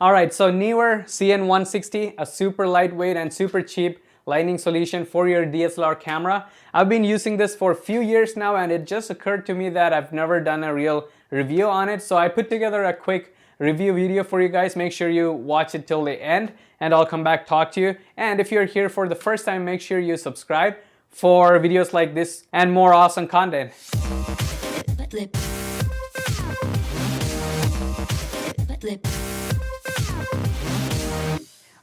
Alright, so Neewer CN-160, a super lightweight and super cheap lighting solution for your DSLR camera. I've been using this for a few years now, and it just occurred to me that I've never done a real review on it. So I put together a quick review video for you guys. Make sure you watch it till the end and I'll come back talk to you. And if you're here for the first time, make sure you subscribe for videos like this and more awesome content.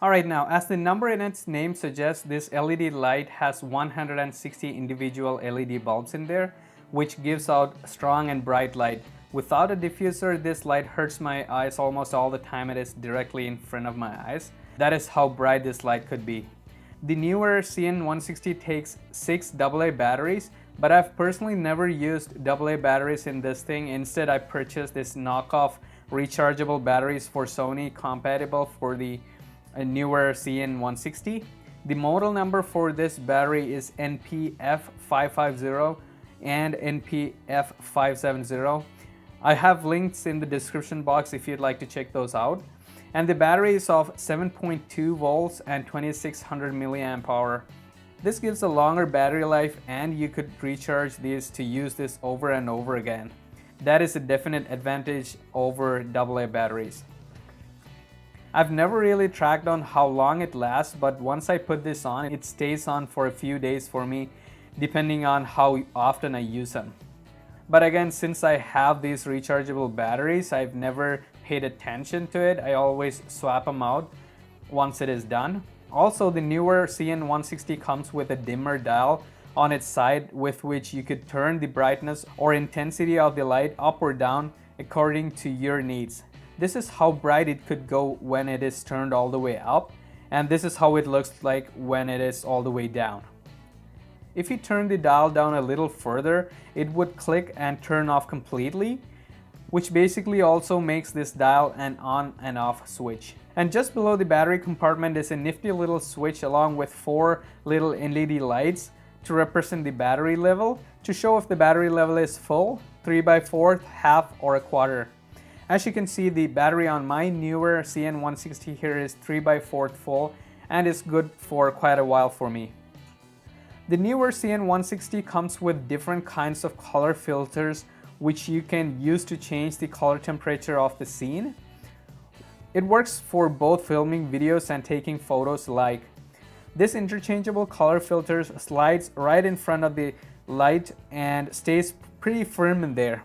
Alright, now as the number in its name suggests, this LED light has 160 individual LED bulbs in there, which gives out strong and bright light. Without a diffuser, this light hurts my eyes almost all the time it is directly in front of my eyes. That is how bright this light could be. The Neewer CN-160 takes 6 AA batteries, but I've personally never used AA batteries in this thing. Instead, I purchased this knockoff rechargeable batteries for Sony compatible for the Neewer CN-160. The model number for this battery is NPF550 and NPF570. I have links in the description box if you'd like to check those out. And the battery is of 7.2 volts and 2600 milliamp hour. This gives a longer battery life, and you could recharge these to use this over and over again. That is a definite advantage over AA batteries. I've never really tracked on how long it lasts, but once I put this on, it stays on for a few days for me, depending on how often I use them. But again, since I have these rechargeable batteries, I've never paid attention to it. I always swap them out once it is done. Also, the Neewer CN-160 comes with a dimmer dial on its side with which you could turn the brightness or intensity of the light up or down according to your needs. This is how bright it could go when it is turned all the way up, and this is how it looks like when it is all the way down. If you turn the dial down a little further, it would click and turn off completely, which basically also makes this dial an on and off switch. And just below the battery compartment is a nifty little switch along with 4 little LED lights to represent the battery level, to show if the battery level is full, 3/4, half, or a quarter. As you can see, the battery on my Neewer CN-160 here is 3/4 full and is good for quite a while for me. The Neewer CN-160 comes with different kinds of color filters which you can use to change the color temperature of the scene. It works for both filming videos and taking photos alike. This interchangeable color filter slides right in front of the light and stays pretty firm in there.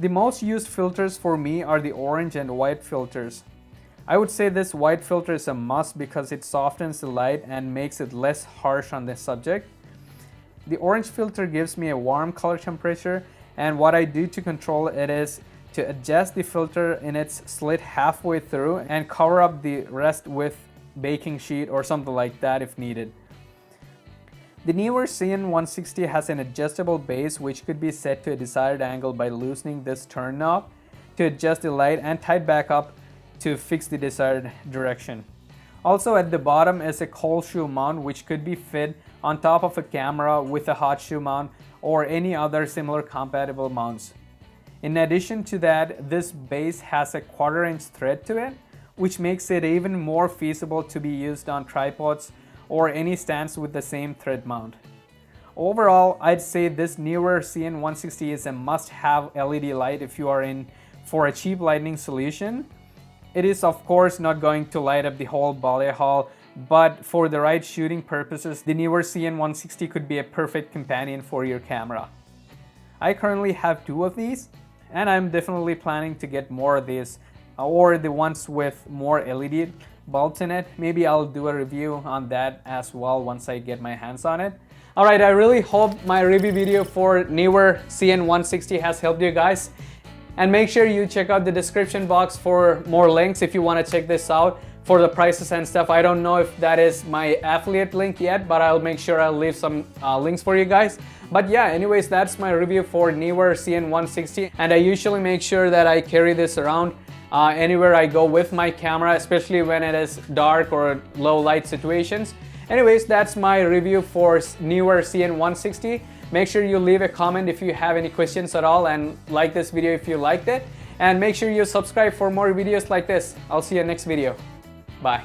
The most used filters for me are the orange and white filters. I would say this white filter is a must because it softens the light and makes it less harsh on the subject. The orange filter gives me a warm color temperature, and what I do to control it is to adjust the filter in its slit halfway through and cover up the rest with baking sheet or something like that if needed. The Neewer CN-160 has an adjustable base which could be set to a desired angle by loosening this turn knob to adjust the light and tight back up to fix the desired direction. Also at the bottom is a cold shoe mount which could be fit on top of a camera with a hot shoe mount or any other similar compatible mounts. In addition to that, this base has a 1/4 inch thread to it, which makes it even more feasible to be used on tripods or any stands with the same thread mount. Overall, I'd say this Neewer CN-160 is a must-have LED light if you are in for a cheap lighting solution. It is of course not going to light up the whole ballet hall, but for the right shooting purposes, the Neewer CN-160 could be a perfect companion for your camera. I currently have 2 of these, and I'm definitely planning to get more of these, or the ones with more LED bulbs in it. Maybe I'll do a review on that as well once I get my hands on it. Alright, I really hope my review video for Neewer CN-160 has helped you guys. And make sure you check out the description box for more links if you want to check this out for the prices and stuff. I don't know if that is my affiliate link yet, but I'll make sure I'll leave some links for you guys. But yeah, anyways, that's my review for Neewer CN-160, and I usually make sure that I carry this around anywhere I go with my camera, especially when it is dark or low light situations. Anyways, that's my review for Neewer CN-160. Make sure you leave a comment if you have any questions at all, and like this video if you liked it. And make sure you subscribe for more videos like this. I'll see you next video. Bye.